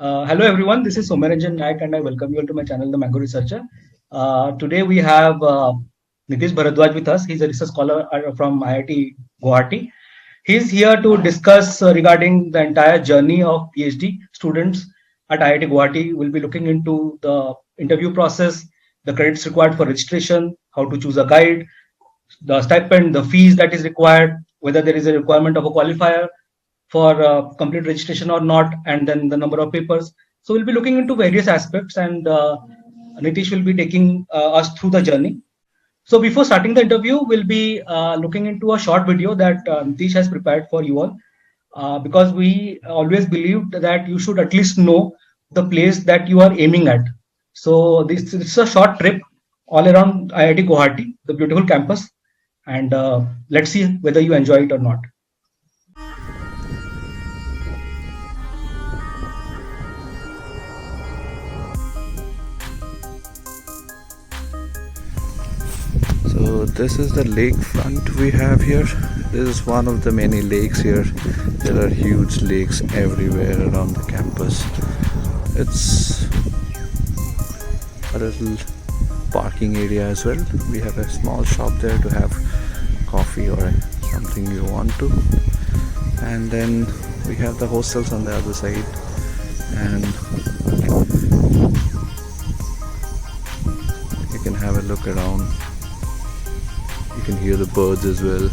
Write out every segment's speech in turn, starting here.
Hello everyone, this is Somaranjan Naik and I welcome you all to my channel, The Mango Researcher. Today we have Nitish Bharadwaj with us. He's a research scholar from IIT Guwahati. He's here to discuss regarding the entire journey of PhD students at IIT Guwahati. We'll be looking into the interview process, the credits required for registration, how to choose a guide, the stipend, the fees that is required, whether there is a requirement of a qualifier for complete registration or not, and then the number of papers. So we'll be looking into various aspects, and Nitish will be taking us through the journey. So before starting the interview, we'll be looking into a short video that Nitish has prepared for you all, because we always believed that you should at least know the place that you are aiming at. So this is a short trip all around IIT Guwahati, the beautiful campus, and let's see whether you enjoy it or not. So this is the lakefront we have here. This is one of the many lakes here. There are huge lakes everywhere around the campus. It's a little parking area as well. We have a small shop there to have coffee or something you want to. And then we have the hostels on the other side. And you can have a look around. You can hear the birds as well.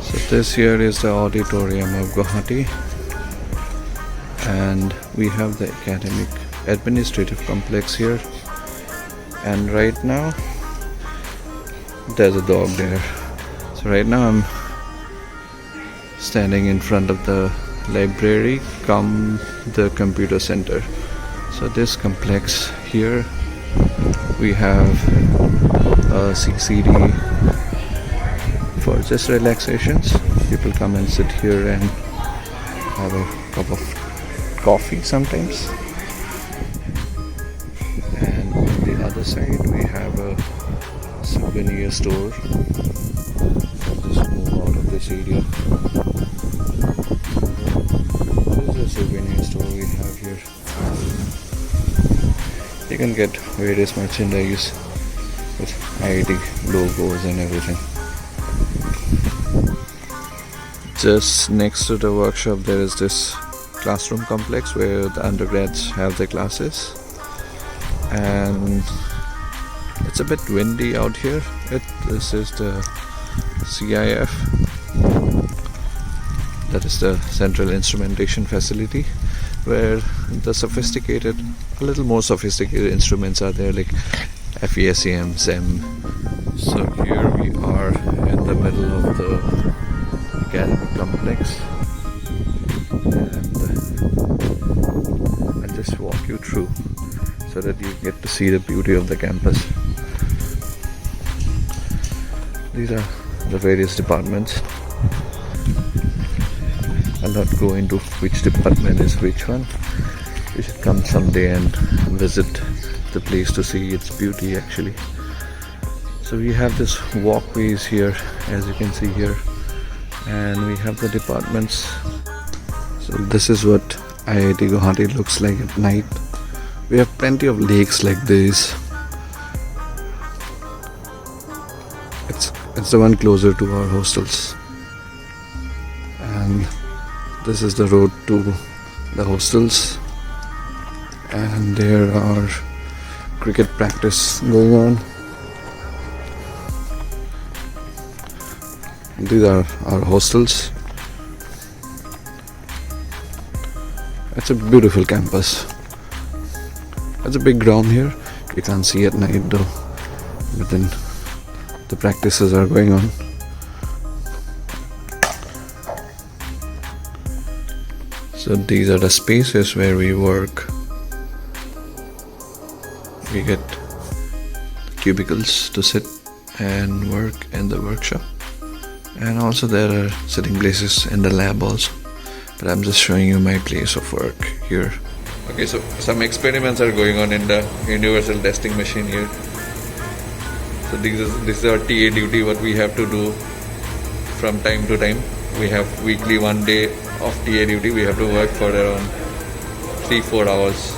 So this here is the auditorium of Guwahati, and we have the academic administrative complex here. And right now there's a dog there. So right now I'm standing in front of the library come the computer center. So this complex here, we have a CCD for just relaxations. People come and sit here and have a cup of coffee sometimes. And on the other side we have a souvenir store. I'll just move out of this area. This is a souvenir store we have here. You can get various merchandise with IIT logos and everything. Just next to the workshop there is this classroom complex where the undergrads have their classes, and it's a bit windy out here. This is the CIF, that is the Central Instrumentation Facility, where the a little more sophisticated instruments are there, like FESEM, SEM. So here we are in the middle of the academic complex, and I'll just walk you through so that you get to see the beauty of the campus. These are the various departments. I'll not go into which department is which one. You should come someday and visit the place to see its beauty actually. So we have this walkways here, as you can see here, and we have the departments. So this is what IIT Guwahati looks like at night. We have plenty of lakes like this. It's the one closer to our hostels, and this is the road to the hostels, and there are cricket practice going on. These are our hostels. It's a beautiful campus. It's a big ground here. You can't see at night though, but then the practices are going on. So these are the spaces where we work. We get cubicles to sit and work in the workshop, and also there are sitting places in the lab also, but I'm just showing you my place of work here. Okay, so some experiments are going on in the universal testing machine here. So this is our TA duty, what we have to do from time to time. We have weekly 1 day of TA duty. We have to work for around 3-4 hours.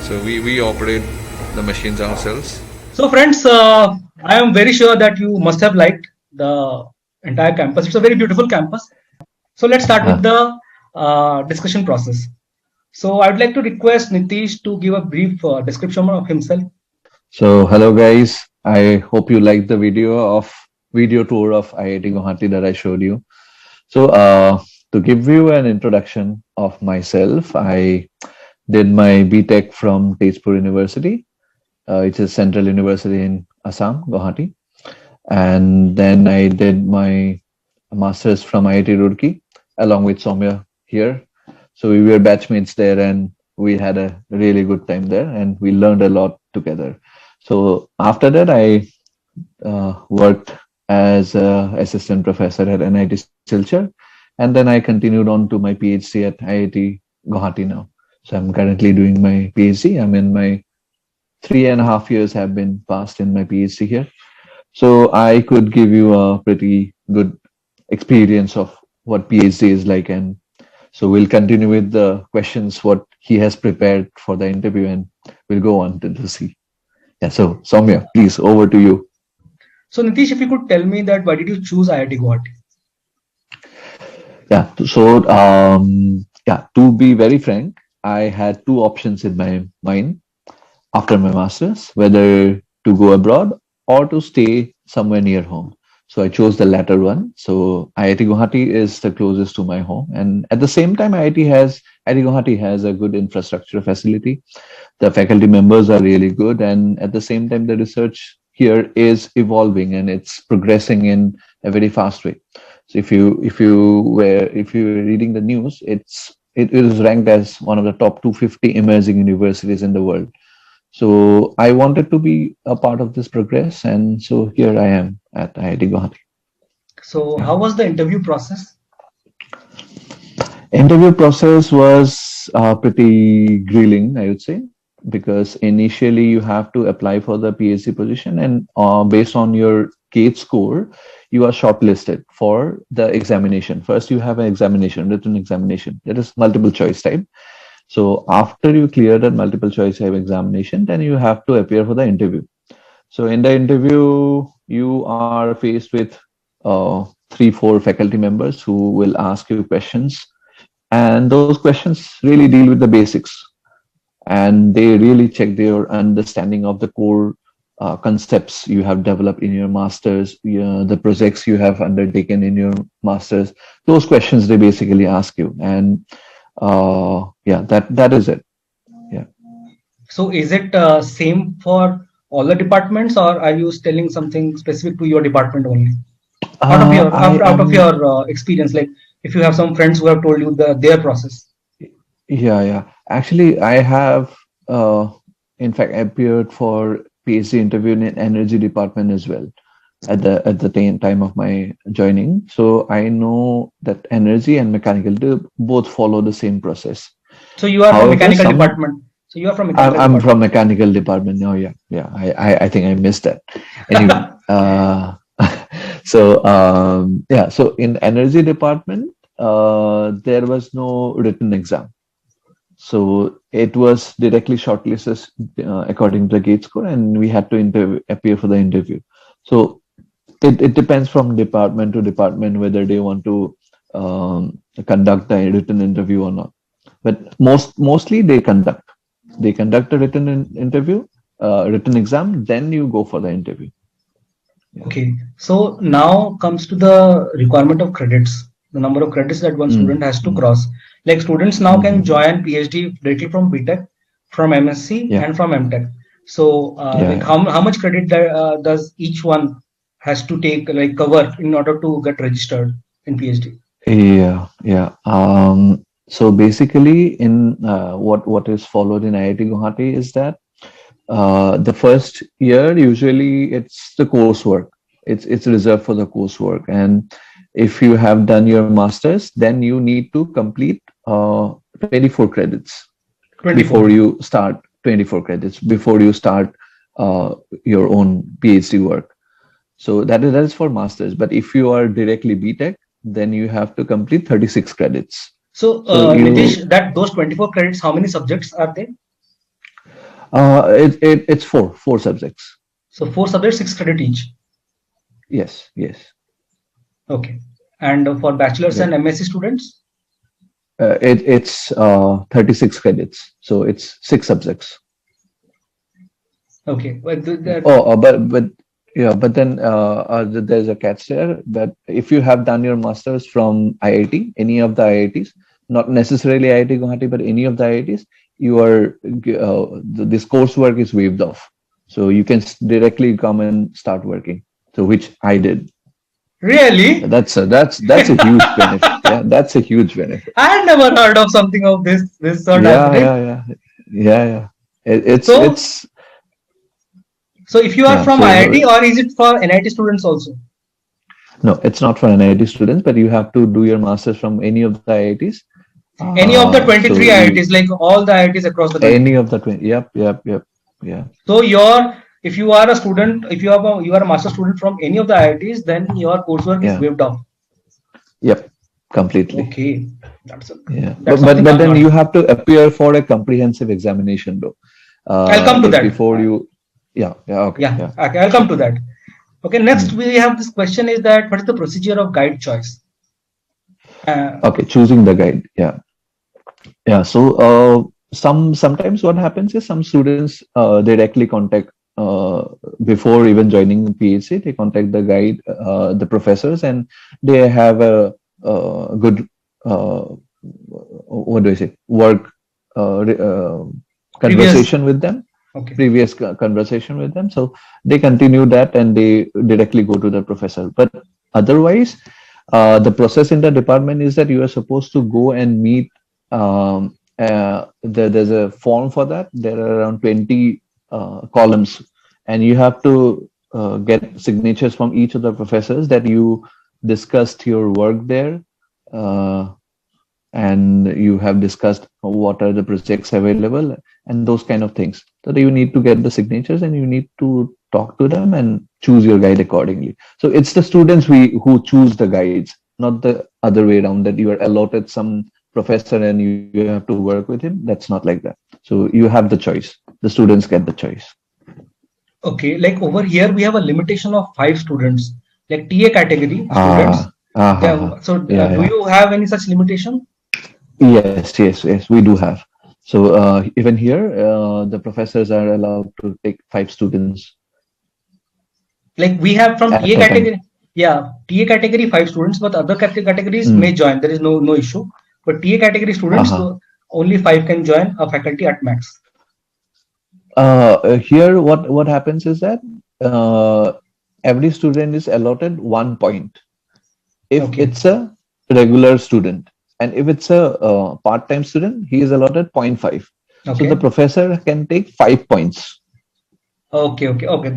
So we operate the machines ourselves. So, friends, I am very sure that you must have liked the entire campus. It's a very beautiful campus. So, let's start with the discussion process. So, I'd like to request Nitish to give a brief description of himself. So hello guys, I hope you liked the video tour of IIT Guwahati that I showed you. So to give you an introduction of myself, I did my BTech from Tezpur University, which is Central University in Assam, Guwahati. And then I did my master's from IIT Roorkee along with Soumya here. So we were batchmates there and we had a really good time there and we learned a lot together. So after that, I worked as an assistant professor at NIT Silchar, and then I continued on to my PhD at IIT Guwahati now. So I'm currently doing my PhD. I'm in my 3.5 years have been passed in my PhD here. So I could give you a pretty good experience of what PhD is like, and so we'll continue with the questions what he has prepared for the interview, and we'll go on to see. Yeah, so Soumya, please over to you. So, Nitish, if you could tell me that why did you choose IIT Guwahati? Yeah, so yeah, to be very frank, I had two options in my mind after my master's, whether to go abroad or to stay somewhere near home. So I chose the latter one. So IIT Guwahati is the closest to my home, and at the same time, IIT Guwahati has a good infrastructure facility. The faculty members are really good, and at the same time, the research here is evolving and it's progressing in a very fast way. So if you were reading the news, it is ranked as one of the top 250 emerging universities in the world. So I wanted to be a part of this progress, and so here I am at IIT Guwahati. So, how was the interview process? Interview process was pretty grilling, I would say, because initially you have to apply for the PhD position, and based on your GATE score, you are shortlisted for the examination. First, you have an examination, written examination, that is multiple choice type. So after you clear that multiple choice type examination, then you have to appear for the interview. So in the interview, you are faced with 3-4 faculty members who will ask you questions, and those questions really deal with the basics, and they really check your understanding of the core concepts you have developed in your masters, the projects you have undertaken in your masters. Those questions they basically ask you, and yeah, that is it. Yeah. So, is it same for all the departments, or are you telling something specific to your department only? Out of your experience, like if you have some friends who have told you their process. Yeah. Actually, I have, in fact, appeared for PhD interview in energy department as well at the time of my joining. So I know that energy and mechanical they both follow the same process. So you are from mechanical department. So you are from mechanical I'm from mechanical department. Oh yeah. I think I missed that. Anyway, so yeah. So in energy department, there was no written exam. So it was directly shortlisted according to the GATE score, and we had to appear for the interview. So it depends from department to department whether they want to conduct a written interview or not. But mostly they conduct a written exam, then you go for the interview. Yeah. Okay, so now comes to the requirement of credits, the number of credits that one student has to cross. Like students now can join PhD directly from BTech, from MSc, and from MTech. So like how much credit does each one has to take, like cover, in order to get registered in PhD? Yeah. So basically, in what is followed in IIT Guwahati is that the first year usually it's the coursework. It's reserved for the coursework, and if you have done your masters, then you need to complete 24 credits 24. Before you start 24 credits before you start your own PhD work. So that is for masters. But if you are directly BTech, then you have to complete 36 credits. So, So Nitish, that those 24 credits, how many subjects are there? it's four subjects. So, four subjects, 6 credit each. Yes, yes. Okay. And for bachelor's Yeah. and MSc students? It's 36 credits. So it's six subjects. Okay. Well, Yeah. But yeah, but then there's a catch there that if you have done your masters from IIT, any of the IITs, not necessarily IIT Guwahati, but any of the IITs, you are this coursework is waived off, so you can directly come and start working. So which I did. Really? That's a huge benefit. Yeah, that's a huge benefit. I had never heard of something of this sort Yeah, happening. yeah, yeah, yeah, yeah. So, It's so if you are yeah. from So IIT, or is it for NIT students also? no, it's not for NIT students, but you have to do your masters from any of the IITs. Any of the So 23 you IITs, like all the IITs across the any country. of the 20, yep, yep, yep, yeah, So if you are a student, if you are a master student from any of the IITs, then your coursework is yeah, waived off. yep, completely. Okay, that's a, Yeah, that's something but I've then not you heard. have to appear for a comprehensive examination though. I'll come to If that. before you, yeah, yeah, okay, Yeah, yeah. okay, I'll come to that. Okay, next Mm. we have this question is that what is the procedure of guide choice? Uh, Okay, choosing the guide, yeah. Yeah, so sometimes what happens is some students directly contact before even joining PhD, they contact the guide, the professors, and they have a good what do I say work Previous. conversation with them, Okay. previous conversation with them. So they continue that and they directly go to the professor. But otherwise, the process in the department is that you are supposed to go and meet there's a form for that. There are around 20 columns, and you have to get signatures from each of the professors that you discussed your work there, and you have discussed what are the projects available and those kind of things. So you need to get the signatures and you need to talk to them and choose your guide accordingly. So it's the students who choose the guides, not the other way around, that you are allotted some professor and you have to work with him. That's not like that. So you have the choice. The students get the choice. Okay, like over here we have a limitation of 5 students, like TA category students. So Yeah, do yeah. you have any such limitation? Yes, yes, yes, we do have. So even here, the professors are allowed to take 5 students Like we have from at TA a time. category, yeah, TA category 5 students, but other categories may Mm. join. There is no issue. But TA category students, Uh-huh. only 5 can join a faculty at max. Here, what happens is that every student is allotted 1 point if Okay, it's a regular student, and if it's a part-time student, he is allotted 0.5. So the okay, professor can take 5 points. okay.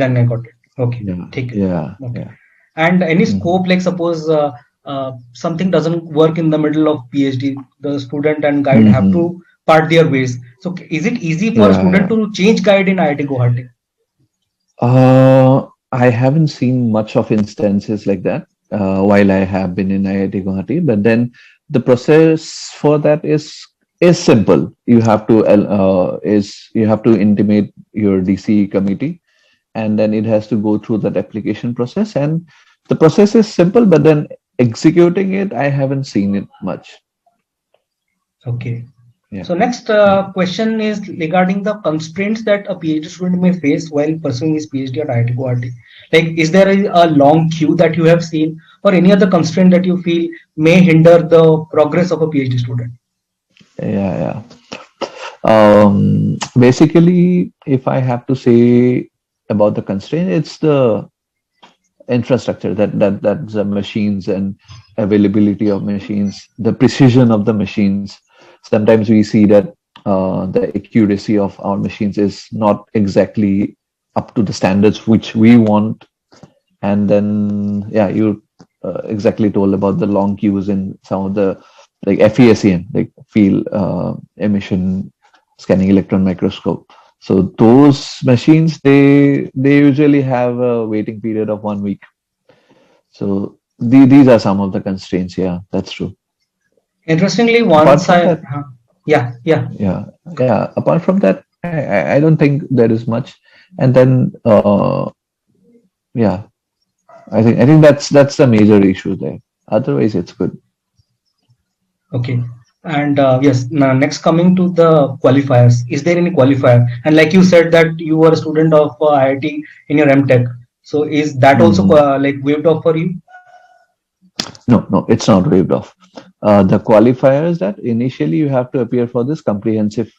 Then I got it. Okay, Yeah, take it. yeah, Okay. yeah. And any Mhm. scope, like suppose something doesn't work in the middle of PhD, the student and guide have Mhm. to part their ways. So is it easy for a Yeah, student yeah. to change guide in IIT Guwahati? I haven't seen much of instances like that while I have been in IIT Guwahati, but then the process for that is simple. You have to intimate your DC committee, and then it has to go through that application process. And the process is simple, but then executing it, I haven't seen it much. Okay. Yeah, So next yeah. question is regarding the constraints that a PhD student may face while pursuing his PhD at IIT Guwahati. Like, is there a long queue that you have seen, or any other constraint that you feel may hinder the progress of a PhD student? Yeah, yeah. Basically, if I have to say about the constraint, it's the infrastructure that the machines and availability of machines, the precision of the machines. Sometimes we see that the accuracy of our machines is not exactly up to the standards which we want. And then, yeah, you exactly told about the long queues in some of the like FESEM, like field emission scanning electron microscope. So those machines, they usually have a waiting period of 1 week. So these are some of the constraints. Yeah, that's true. Interestingly, Apart once from I, that, yeah. yeah, yeah. Apart from that, I don't think there is much. And then, yeah, I think that's the major issue there. Otherwise, it's good. Okay. And yes, now next coming to the qualifiers. Is there any qualifier? And like you said that you were a student of IIT in your MTech. So is that also Mhm. like waived off for you? No, no, it's not waived off. The qualifier is that initially you have to appear for this comprehensive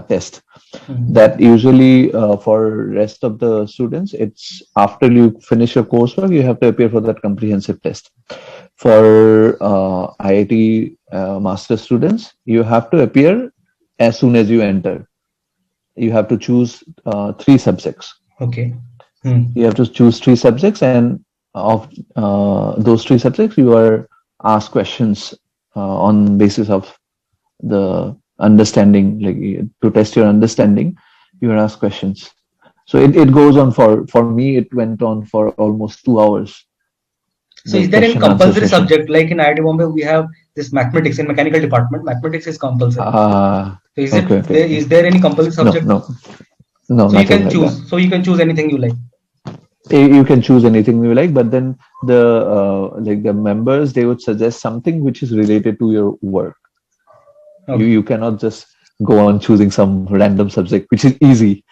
test. Hmm. That usually for rest of the students, it's after you finish your coursework, you have to appear for that comprehensive test. For IIT master students, you have to appear as soon as you enter. You have to choose three subjects. Okay. Hmm. You have to choose three subjects, and of those three subjects, you are asked questions on basis of the understanding, like to test your understanding. You are asked questions. So it goes on for me. It went on for almost 2 hours. So The is there any question answer compulsory session. subject like in IIT Bombay we have this mathematics in mechanical department? Mathematics is compulsory. So is Okay, it okay. there any compulsory No, subject? no, no, So you nothing can like that. choose. So you can choose anything you like. You can choose anything you like, but then the like the members, they would suggest something which is related to your work. Okay. You cannot just go on choosing some random subject which is easy.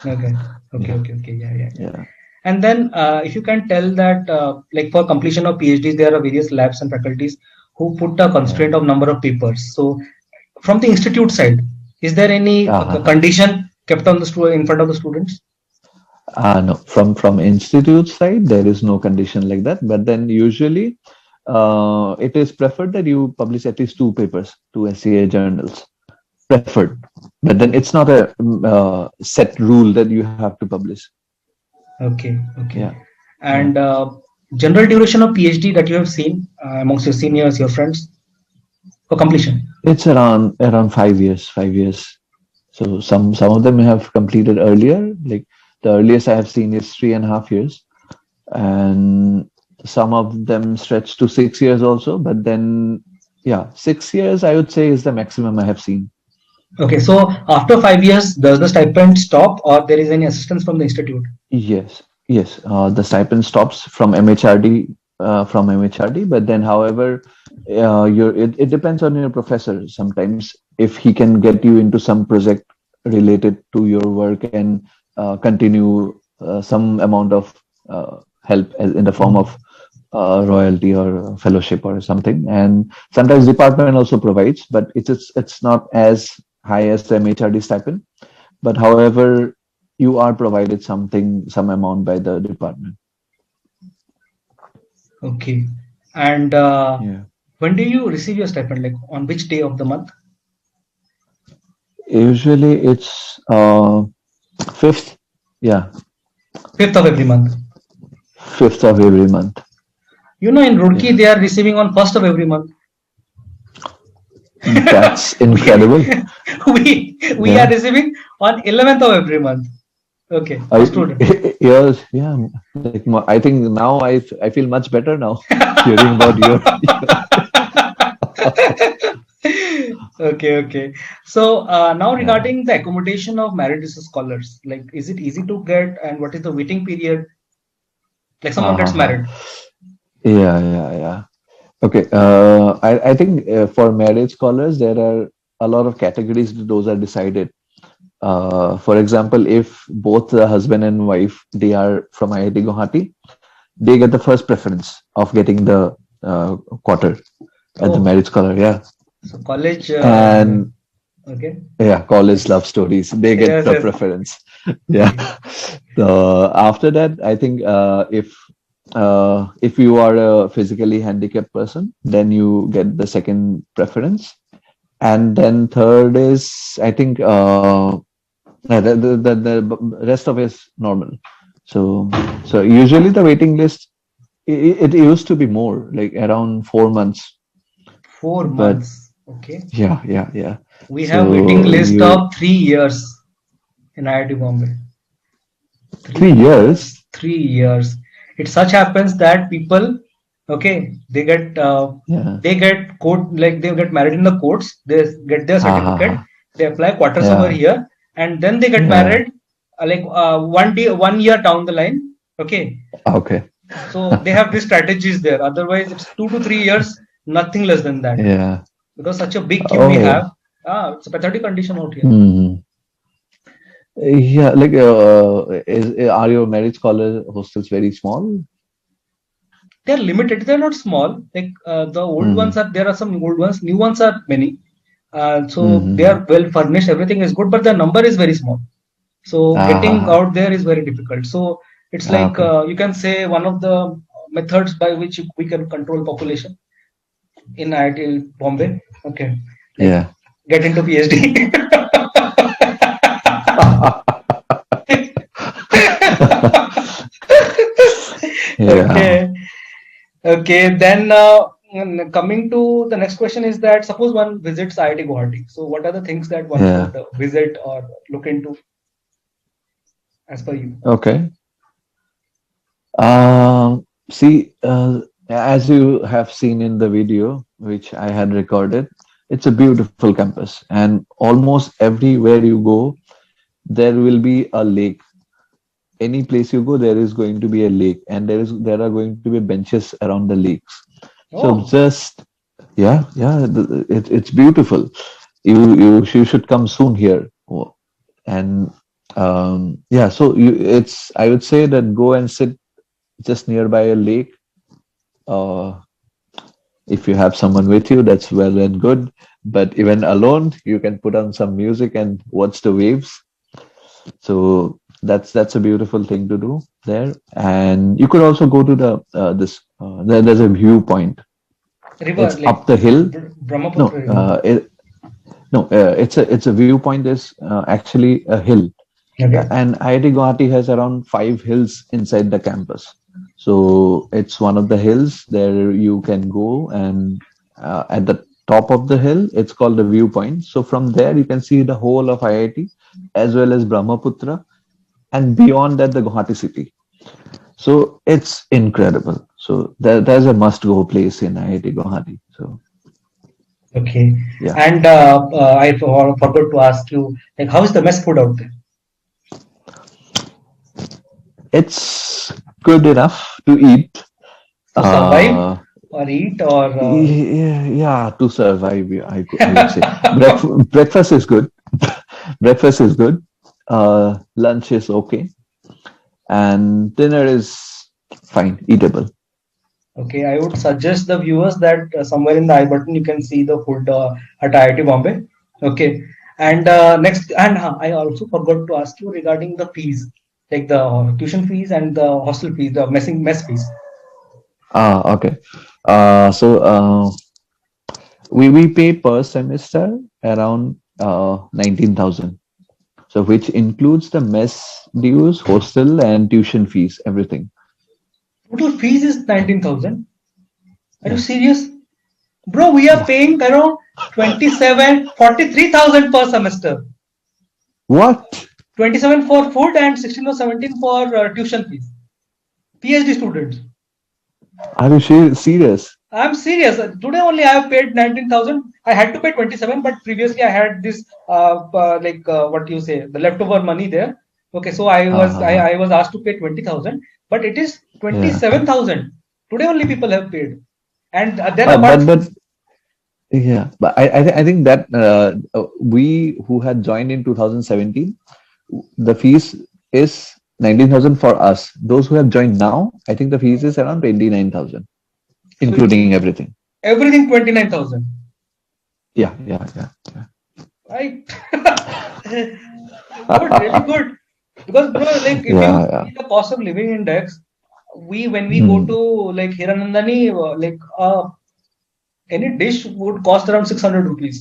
Okay. Okay. Yeah, Okay. Okay. Yeah. Yeah. yeah, And then, if you can tell that, like for completion of PhDs, there are various labs and faculties who put a yeah. constraint of number of papers. So, from the institute side, is there any Uh, condition kept on the in front of the students? no, from institute side, there is no condition like that. But then usually, it is preferred that you publish at least two papers, two SCA journals. Preferred, but then it's not a set rule that you have to publish. Okay, okay. Yeah, yeah. And general duration of PhD that you have seen amongst your seniors, your friends, for completion. It's around 5 years. 5 years. So some of them have completed earlier. Like the earliest I have seen is 3.5 years, and some of them stretch to 6 years also. But then, yeah, 6 years I would say is the maximum I have seen. Okay, so after 5 years, does the stipend stop, or there is any assistance from the institute? Yes, yes. The stipend stops from MHRD, but then, however, it depends on your professor. Sometimes, if he can get you into some project related to your work and continue some amount of help in the form of royalty or fellowship or something, and sometimes department also provides, but it's not as high as the MHRD stipend. But however, you are provided some amount by the department. Okay. And Yeah. when do you receive your stipend? Like on which day of the month? Usually it's fifth, yeah, 5th of every month. fifth of every month. You know, in Roorkee, Yeah. they are receiving on 1st of every month. That's we, incredible. we are Yeah. receiving on 11th of every month. Okay, for student. Yes, yeah. Like I think now I feel much better now hearing about your. Okay, okay. So now Yeah. regarding the accommodation of merit research scholars, like is it easy to get, and what is the waiting period? Like someone gets Uh-huh. married. Yeah, yeah, yeah. Okay. I think for marriage scholars, there are a lot of categories. Those are decided. For example, if both the husband and wife they are from IIT Guwahati, they get the first preference of getting the quarter at the Oh, marriage scholar. Yeah, so college. and Okay. yeah, college love stories. They get Yes, the yes. preference. Yeah. Okay. So after that, I think if you are a physically handicapped person, then you get the second preference, and then third is I think the rest of it is normal. So usually the waiting list it used to be more like around 4 months, Four but months. Okay. yeah, yeah, yeah. We have waiting So list you of 3 years in IIT Bombay. Three three years. years. 3 years. It such happens that people, Okay, Yeah. they get court, like they get married in the courts, they get their Ha ha certificate, ha. they apply quarters over Yeah. here, and then they get Yeah. married like 1 year down the line. Okay, Okay. so they have these strategies there. Otherwise, it's 2 to 3 years, nothing less than that. Yeah. Because such a big queue we have. Oh. It's a pathetic condition out here. Hmm. Yeah. Like, are your marriage scholar hostels very small? They're limited. They're not small. Like the old Hmm. ones are. There are some old ones. New ones are many. So they Mm-hmm. are well furnished. Everything is good, but the number is very small. So Ah, ha, getting ha. out there is very difficult. So it's Ah, like okay. you can say one of the methods by which we can control population in IIT Bombay. Okay, like Yeah. get into PhD. Yeah. Okay. Okay, then coming to the next question is that suppose one visits IIT Guwahati. So, what are the things that one Yeah. should visit or look into as per you? Okay. See, as you have seen in the video, which I had recorded, it's a beautiful campus, and almost everywhere you go, there will be a lake. Any place you go, there is going to be a lake, and there are going to be benches around the lakes. So Oh, just yeah, it's beautiful. You should come soon here. And yeah, so it's I would say that go and sit just nearby a lake. Uh, if you have someone with you, that's well and good. But even alone, you can put on some music and watch the waves. So that's a beautiful thing to do there. And you could also go to the this there's a viewpoint. river, It's like up the hill. Brahmaputra No, River. no, it's a viewpoint is actually a hill. Okay. And IIT Guwahati has around 5 hills inside the campus. So it's one of the hills there you can go, and at the top of the hill, it's called the viewpoint. So from there, you can see the whole of IIT as well as Brahmaputra, and beyond that, the Guwahati city. So it's incredible. So there's a must-go place in IIT Guwahati. So Okay. yeah, And forgot to ask you, like, how is the mess food out there? it's good enough to eat. To survive Uh, or eat or yeah, to survive, yeah, I would say. Breakfast is good. Breakfast is good. Lunch is okay. And dinner is fine, eatable. okay, I would suggest the viewers that somewhere in the I button you can see the food at IIT Bombay. Okay, and next, and I also forgot to ask you regarding the fees, like the tuition fees and the hostel fees, the mess fees. Okay. So we pay per semester around 19,000. So which includes the mess dues, hostel, and tuition fees, everything. Total fees is 19,000. Are you Yeah. serious, bro? We are Yeah. paying around 43,000 per semester. What? 27 for food and 16 or 17 for tuition fees. PhD students. Are you serious? I'm serious. Today only I have paid 19,000. I had to pay 27, but previously I had this what you say, the leftover money there. Okay, so I was asked to pay 20,000, but it is Yeah. 27,000. Today only people have paid, and then Uh, apart but but yeah, but I think that we who had joined in 2017, the fees is 19,000 for us. Those who have joined now, I think the fees is around 29,000, so it, including everything. everything 29,000, Yeah. right? Good, really good. Because bro, like if you Yeah. see the cost of living index, we when we go Hmm. to like Hiranandani, any dish would cost around 600 rupees.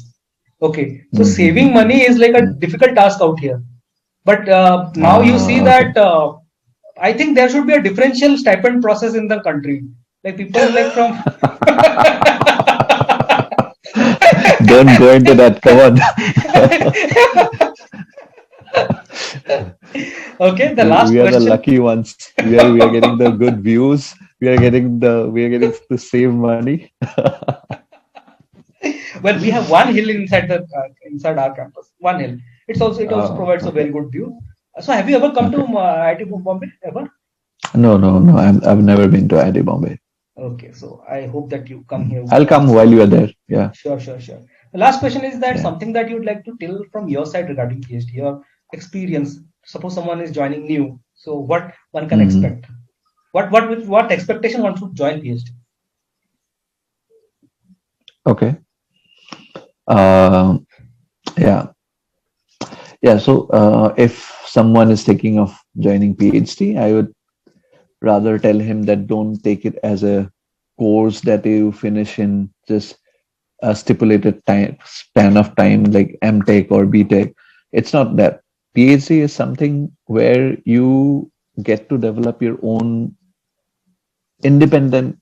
Okay, so saving Hmm. money is like a difficult task out here. But now you see Okay. that I think there should be a differential stipend process in the country. Like people like from Don't go into that. Come on. okay, the we last we are the question. lucky ones. We are getting the good views. we are getting to save money. Well, we have one hill inside the inside our campus. One hill. It also Oh, provides a okay. very good view. So have you ever come to Okay. IIT Bombay ever? No, no, no. I've never been to IIT Bombay. Okay, so I hope that you come here I'll come once. while you are there. Yeah, Sure, sure, sure. The last question is that yeah. something that you'd like to tell from your side regarding PhD, your experience. Suppose someone is joining new, so what one can Hmm. expect? What expectation one should join PhD? Okay. Um, yeah, yeah. So, if someone is thinking of joining PhD, I would rather tell him that don't take it as a course that you finish in just a stipulated time span of time, like MTech or BTech. It's not that. PhD is something where you get to develop your own independent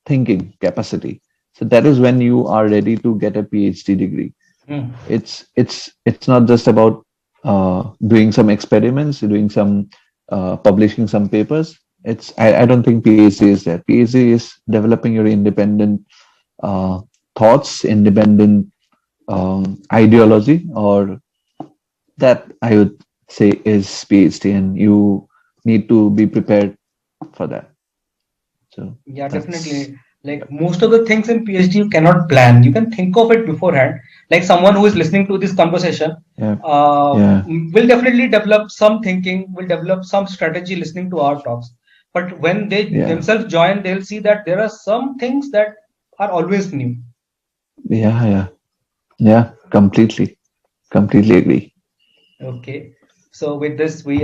thinking capacity. So that is when you are ready to get a PhD degree. Hmm. It's not just about doing some experiments, doing some publishing some papers. I don't think PhD is that. PhD is developing your independent uh, thoughts, independent ideology, or that I would say is PhD, and you need to be prepared for that. So Yeah, that's definitely. Like most of the things in PhD, you cannot plan. You can think of it beforehand. Like someone who is listening to this conversation yeah, yeah, will definitely develop some thinking, will develop some strategy listening to our talks. But when they yeah, themselves join, they'll see that there are some things that are always new. yeah, yeah, yeah. Completely agree. Okay. So with this, we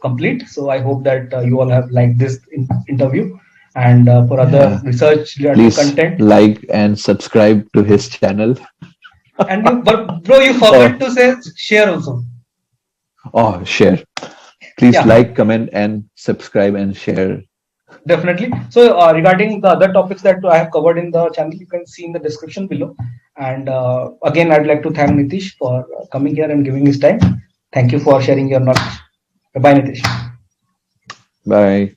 complete. So I hope that you all have liked this interview, and for other Yeah. research related Please content. like and subscribe to his channel. And you, but bro, you Oh, forget to say share also. oh, share. Please Yeah, like, comment, and subscribe and share. definitely. So regarding the other topics that I have covered in the channel, you can see in the description below. And again, I'd like to thank Nitish for coming here and giving his time. Thank you for sharing your knowledge. Bye, Nitish. Bye.